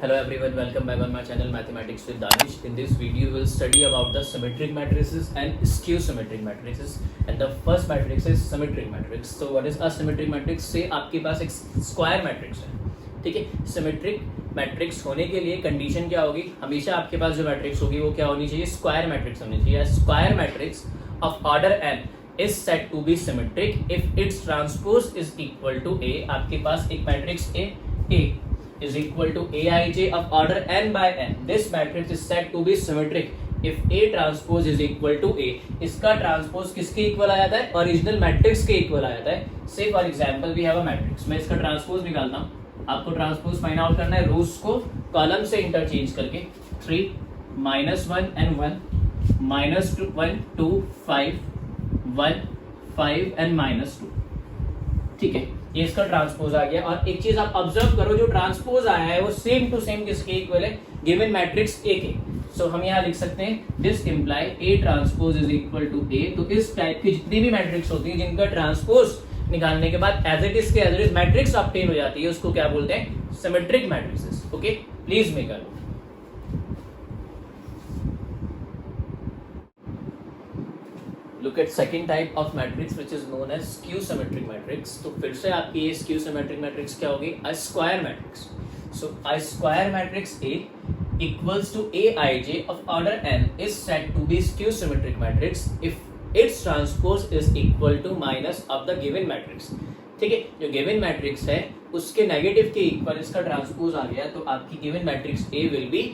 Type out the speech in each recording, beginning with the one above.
Hello everyone, welcome back on my channel Mathematics with Danish. In this video, we will study about the symmetric matrices and skew symmetric matrices. And the first matrix is symmetric matrix. So what is a symmetric matrix? से आपके पास एक square matrix है, ठीक है. Symmetric matrix होने के लिए condition क्या होगी? हमेशा आपके पास जो मैट्रिक्स होगी वो क्या होनी चाहिए? स्क्वायर मैट्रिक्स होनी चाहिए. Square matrix of order n is said to be symmetric if its transpose is equal to A. आपके पास एक matrix A is equal to Aij of order n by n. This matrix is said to be symmetric if A transpose is equal to A. इसका transpose किसके equal आ जाता है? Original matrix के equal आ जाता है. Say for example we have a matrix. मैं इसका ट्रांसपोज निकालता हूँ. आपको ट्रांसपोज फाइंड आउट करना है रोज को कॉलम से इंटरचेंज करके. 3 -1 and 1 -1 2 5 1 5 and -2. ठीक है, ये इसका ट्रांसपोज आ गया. और एक चीज आप ऑब्जर्व करो, जो ट्रांसपोज आया है वो सेम टू सेम किसके इक्वल है? गिवन मैट्रिक्स ए के. सो हम यहाँ लिख सकते हैं this imply A transpose is equal to A. तो इस टाइप की जितनी भी मैट्रिक्स होती है जिनका ट्रांसपोज निकालने के बाद एज इट इज के as it is matrix obtain हो जाती है, उसको क्या बोलते हैं? Symmetric matrices. Okay, please make a note. Look at second type of matrix which is known as skew symmetric matrix. तो फिर से आपकी ये skew symmetric matrix क्या होगी? A square matrix. So a square matrix A equals to Aij of order n is said to be skew symmetric matrix if its transpose is equal to minus of the given matrix. ठीक है, जो given matrix है उसके negative के equal इसका transpose आ गया तो आपकी given matrix A will be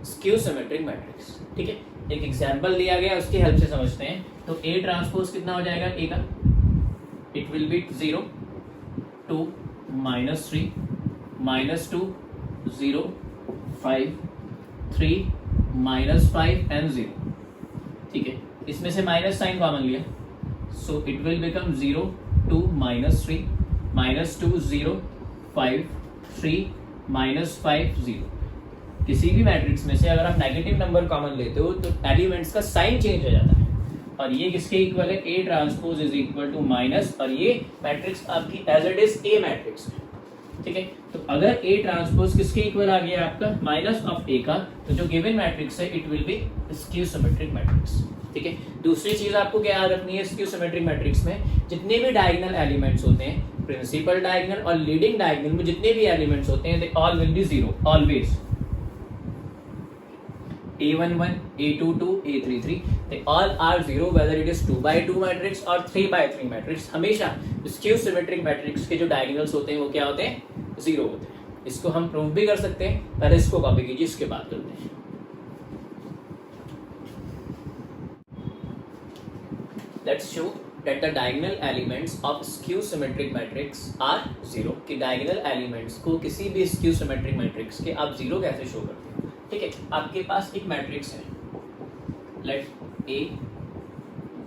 skew symmetric matrix. ठीक है, एक एग्जांपल दिया गया उसकी हेल्प से समझते हैं. तो A ट्रांसपोज कितना हो जाएगा A का? It will B 0 2 -3 -2 0 5 3 -5 and 0. ठीक है, इसमें से माइनस साइन कॉमन लिया, सो इट विल बिकम 0 2 -3 -2 0 5 3 -5 0. किसी भी मैट्रिक्स में से अगर आप नेगेटिव नंबर कॉमन लेते हो तो एलिमेंट्स का साइन चेंज हो जाता है. और ये किसके इक्वल है? A transpose is equal to minus. और ये मैट्रिक्स आपकी as it is A matrix है. ठीक है, तो अगर A ट्रांसपोज किसके इक्वल आ गया आपका? माइनस ऑफ A का, तो जो गिवन मैट्रिक्स है it will be skew symmetric matrix. ठीक है, दूसरी चीज आपको क्या याद रखनी है स्क्यू सिमेट्रिक मैट्रिक्स में? जितने भी डायगोनल एलिमेंट्स होते हैं, प्रिंसिपल डायगोनल और लीडिंग डायगोनल में जितने भी एलिमेंट्स होते हैं, they all will be zero always. A11, A22, A33, they all are zero whether it is 2x2 matrix और 3x3 मैट्रिक्स. हमेशा स्क्यू सिमेट्रिक मैट्रिक्स के जो डायगोनल्स होते हैं वो क्या होते हैं? जीरो होते हैं. इसको हम प्रूव भी कर सकते हैं, पहले इसको कॉपी कीजिए, इसके बाद करते हैं. Let's show that the diagonal elements of skew symmetric matrix are zero. कि diagonal elements को किसी भी skew symmetric matrix के आप जीरो कैसे शो करते हैं? ठीक है, आपके पास एक मैट्रिक्स है, let A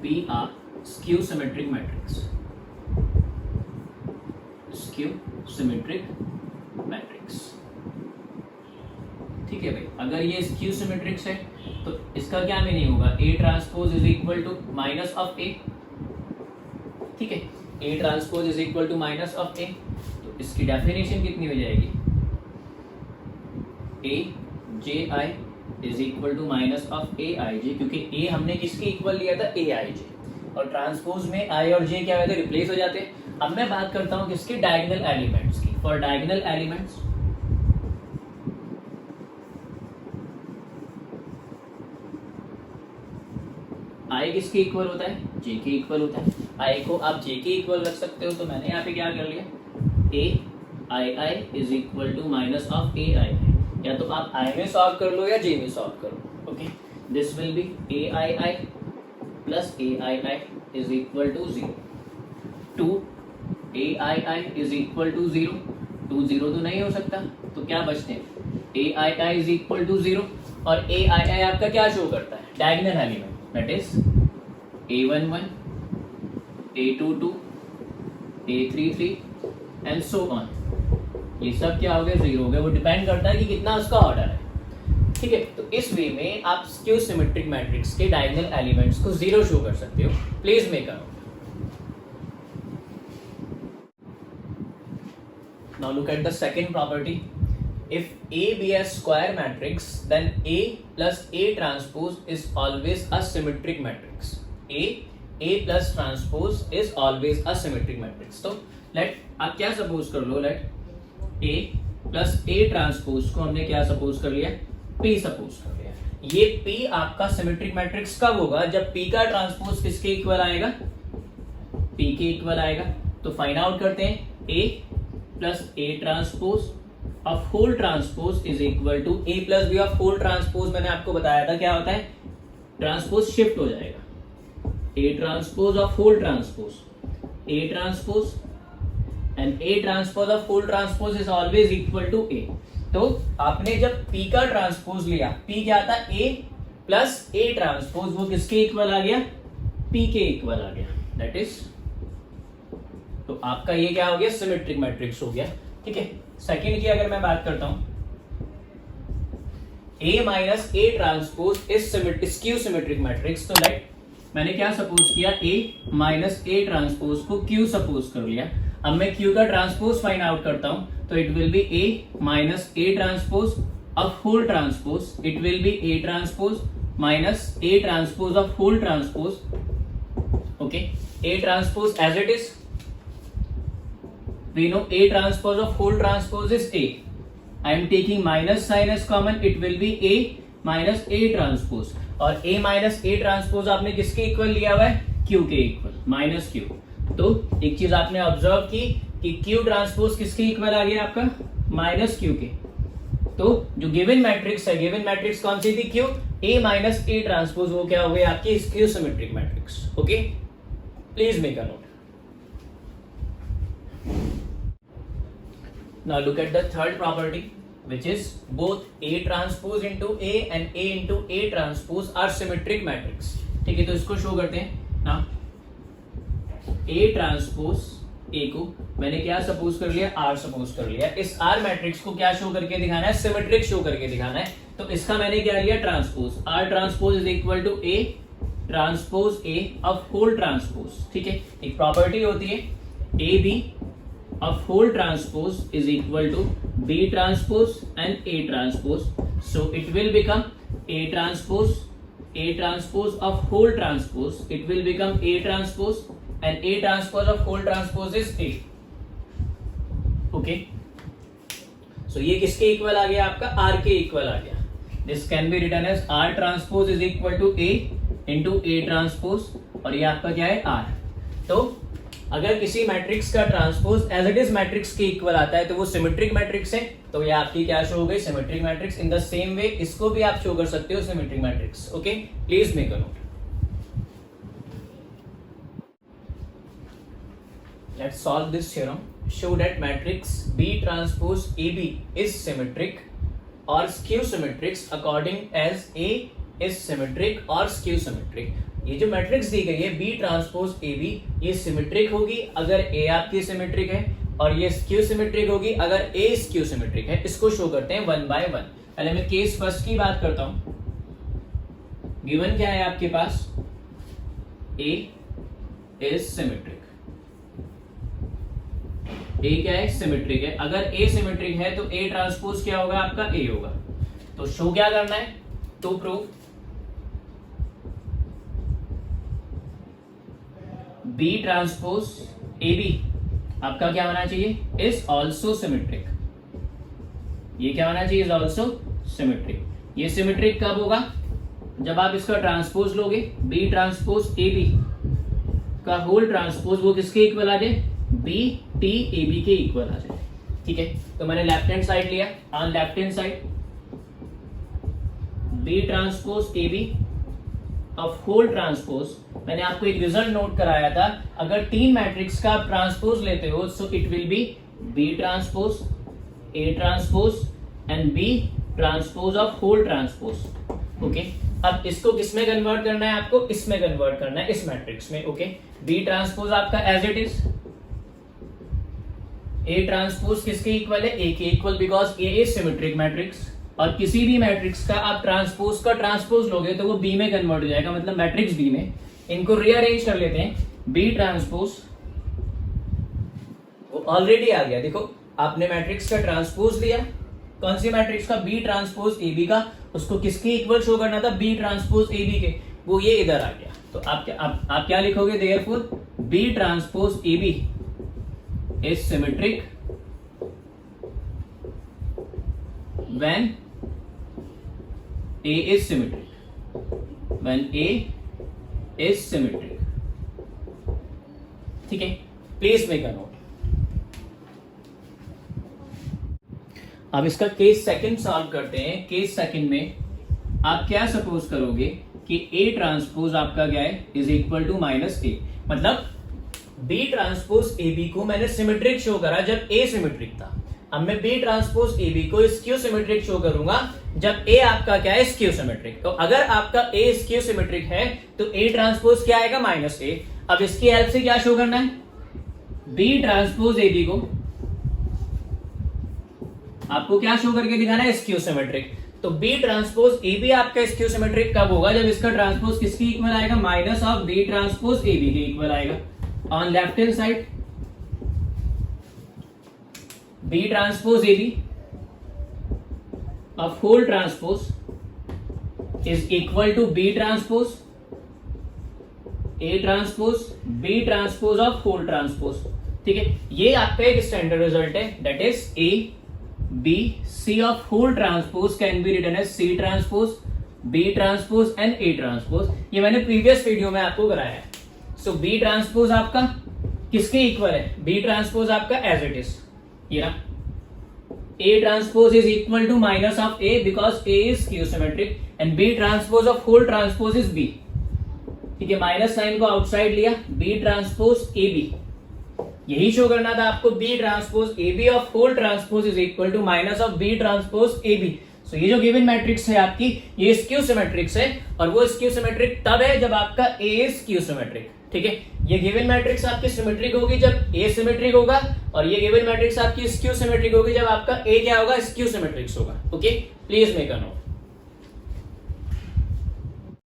be a skew symmetric matrix. Skew symmetric matrix. ठीक है भाई, अगर ये स्क्यू सिमेट्रिक्स है तो इसका क्या मीनिंग होगा? A transpose is equal to minus of A. ठीक है, A transpose is equal to minus of A. तो इसकी डेफिनेशन कितनी हो जाएगी? A Ji is equal to minus of Aij, क्योंकि A हमने किसके इक्वल लिया था? Aij. और ट्रांसपोज में I और J क्या होते हैं? रिप्लेस हो जाते हैं. अब मैं बात करता हूं किसके? डायगोनल एलिमेंट्स की. फॉर डायगोनल एलिमेंट्स I किसके इक्वल होता है? J के इक्वल होता है. I को आप J के इक्वल रख सकते हो, तो मैंने यहाँ पे क्या कर लिया? Ai is equal to minus of Ai. या तो आप I में सॉल्व कर लो या J में सॉल्व करो. Okay, this will be Aii plus Aii is equal to 0. 2 Aii is equal to 0. 2 0 तो नहीं हो सकता, तो क्या बचते हैं? Aii is equal to 0. और Aii आपका क्या शो करता है? Diagonal element, that is A11, A22, A33 and so on. ये सब क्या हो गया? जीरो हो गया. वो डिपेंड करता है कि कितना उसका ऑर्डर है. ठीक है, तो इस वे में आप स्क्यू सिमेट्रिक मैट्रिक्स के डायगोनल एलिमेंट्स को जीरो शो कर सकते हो. Please make a note. Now look at the second property. if A be a square matrix, then A plus A transpose is always a symmetric matrix. A plus transpose is always a symmetric matrix. तो let आप क्या suppose कर लो, let A plus A transpose को हमने क्या suppose कर लिया, P suppose कर लिया. ये P आपका सिमेट्रिक मैट्रिक्स कब होगा, जब P का ट्रांसपोज किसके इक्वल आएगा, P के इक्वल आएगा. तो फाइंड आउट करते हैं. A plus A transpose of whole transpose is equal to A plus B of whole transpose. मैंने आपको बताया था क्या होता है, ट्रांसपोज शिफ्ट हो जाएगा. A transpose of whole transpose, A transpose and A transpose of whole transpose is always equal to A. तो आपने जब P का ट्रांसपोज लिया, P क्या था, A प्लस A ट्रांसपोज, वो किसके इक्वल आ गया, P के इक्वल आ गया. दैट इज, तो आपका ये क्या हो गया, सिमेट्रिक मैट्रिक्स हो गया. ठीक है. सेकंड की अगर मैं बात करता हूं, A minus A transpose is skew symmetric matrix. तो लाइक मैंने क्या सपोज किया, A माइनस A ट्रांसपोज को Q सपोज कर लिया. अब मैं Q का ट्रांसपोज फाइंड आउट करता हूं, तो it will be A minus A transpose of whole transpose. It will be A transpose minus A transpose of whole transpose. Okay, A transpose as it is, we know A transpose of whole transpose is A. I am taking minus sign as common, it will be A minus A transpose. और A minus A transpose आपने किसके equal लिया हुआ है, Q के equal, minus Q. तो एक चीज आपने ऑब्जर्व की कि Q ट्रांसपोज किसके इक्वल आ गया आपका, माइनस Q के. तो जो गिवन मैट्रिक्स है, गिवन मैट्रिक्स कौन सी थी, Q. A minus A transpose वो क्या हो गई आपकी, skew symmetric matrix. Okay, please make a note. Now look at the third property, which is both A transpose into A and A into A transpose are symmetric matrix. ठीक है, तो इसको show करते हैं ना. A transpose A को मैंने क्या सपोज कर लिया, R सपोज कर लिया. इस R मैट्रिक्स को क्या शो करके दिखाना है, सिमेट्रिक शो करके दिखाना है. तो इसका मैंने क्या लिया, transpose. R transpose is equal to A transpose A of whole transpose. ठीक है, एक प्रॉपर्टी होती है A B of whole transpose is equal to B transpose and A transpose. So it will become A transpose of whole transpose. It will become A transpose and A transpose of whole transpose is A. Okay. So ये किसके equal आ गया आपका, R के equal आ गया. This can be written as R transpose is equal to A into A transpose और ये आपका क्या है, R. तो अगर किसी मैट्रिक्स का transpose as it is matrix के इक्वल आता है तो वो सिमेट्रिक मैट्रिक्स है. तो ये आपकी क्या शो हो गई, symmetric matrix. In the same way इसको भी आप शो कर सकते हो, symmetric matrix. Okay, please make a note. Let's solve this theorem. Show that matrix B transpose AB is symmetric और skew symmetrics according as A is symmetric और skew symmetric. ये जो मैट्रिक्स दी गई है B ट्रांसपोज AB, ये symmetric होगी अगर A आपकी सिमेट्रिक है, और ये स्क्यू सिमेट्रिक होगी अगर A स्क्यू सिमेट्रिक है. इसको शो करते हैं वन बाय वन. पहले मैं केस फर्स्ट की बात करता हूं. गिवन क्या है आपके पास, A इज सिमेट्रिक. A क्या है, सिमेट्रिक है. अगर A सिमेट्रिक है तो A ट्रांसपोज क्या होगा आपका, A होगा. तो शो क्या करना है, to prove B transpose AB आपका क्या होना चाहिए, इज ऑल्सो सिमेट्रिक. ये क्या होना चाहिए, इज ऑल्सो सिमेट्रिक. ये सिमेट्रिक कब होगा, जब आप इसका ट्रांसपोज लोगे. B ट्रांसपोज AB का होल ट्रांसपोज वो किसके इक्वल आ जाए, B T AB के इक्वल आ जाए. ठीक है, तो मैंने लेफ्ट हैंड साइड लिया. On left hand side B transpose AB of whole transpose. मैंने आपको एक रिजल्ट नोट कराया था, अगर तीन मैट्रिक्स का आप ट्रांसपोज लेते हो so it will be B transpose, A transpose and B transpose of whole transpose. Okay, अब इसको किसमें कन्वर्ट करना है आपको, इसमें कन्वर्ट करना है, इस मैट्रिक्स में. ओके, B ट्रांसपोज आपका as it is, A transpose किसके इक्वल है, A के equal, because A is symmetric matrix. और किसी भी मैट्रिक्स का आप ट्रांसपोज का ट्रांसपोज लोगे तो वो B में कन्वर्ट हो जाएगा, मतलब मैट्रिक्स B में. इनको रीअरेंज कर लेते हैं. B ट्रांसपोज वो ऑलरेडी आ गया. देखो, आपने मैट्रिक्स का ट्रांसपोज लिया कौन सी मैट्रिक्स का? बी ट्रांसपोज ए बी का। उसको किसके इक्वल शो करना था? बी ट्रांसपोज ए बी के। वो ये इधर आ गया। तो आप क्या लिखोगे? Therefore B transpose A B is symmetric when A is symmetric. When A is symmetric. ठीक है, प्लीज मेक अ नोट। अब इसका केस सेकंड सॉल्व करते हैं। केस सेकंड में आप क्या सपोज करोगे कि A ट्रांसपोज आपका क्या है? इज इक्वल टू माइनस ए। मतलब B ट्रांसपोज ए बी को मैंने सिमेट्रिक शो करा जब A सिमेट्रिक था। अब मैं B ट्रांसपोज ए बी को स्क्यू सिमेट्रिक शो करूंगा जब A आपका क्या है? Skew symmetric. तो अगर आपका A स्क्यू सिमेट्रिक है तो A ट्रांसपोज क्या आएगा? माइनस ए। अब इसकी हेल्प से क्या शो करना है? B ट्रांसपोज ए बी को आपको क्या शो करके दिखाना है? Skew symmetric. तो B ट्रांसपोज ए बी आपका स्क्यू सिमेट्रिक कब होगा? जब इसका ट्रांसपोज किसकी इक्वल आएगा? Minus of B transpose A B के इक्वल आएगा। On left hand side B transpose AB of whole transpose is equal to B transpose A transpose B transpose of whole transpose। ठीक है, ये आपका एक standard result है। That is A B C of whole transpose can be written as C transpose B transpose and A transpose। ये मैंने previous video में आपको कराया है। सो B ट्रांसपोज आपका किसके इक्वल है? B ट्रांसपोज आपका एज इट इज ये ना, A transpose is equal to minus of A because A is skew symmetric and B transpose of whole transpose is B। ठीक है, माइनस साइन को outside लिया, B ट्रांसपोज ए बी। यही show करना था आपको, B transpose A B of whole transpose is equal to minus of B transpose A B. So ये जो गिवन मैट्रिक्स है आपकी, ये स्क्यू सिमेट्रिक्स है और वो स्क्यू सिमेट्रिक तब है जब आपका A इज स्क्यू सिमेट्रिक। ठीक है, ये गिवन मैट्रिक्स आपकी सिमेट्रिक होगी जब A सिमेट्रिक होगा और ये गिवन मैट्रिक्स आपकी स्क्यू सिमेट्रिक होगी जब आपका A क्या होगा? स्क्यू सिमेट्रिक्स होगा। Okay, please make a note.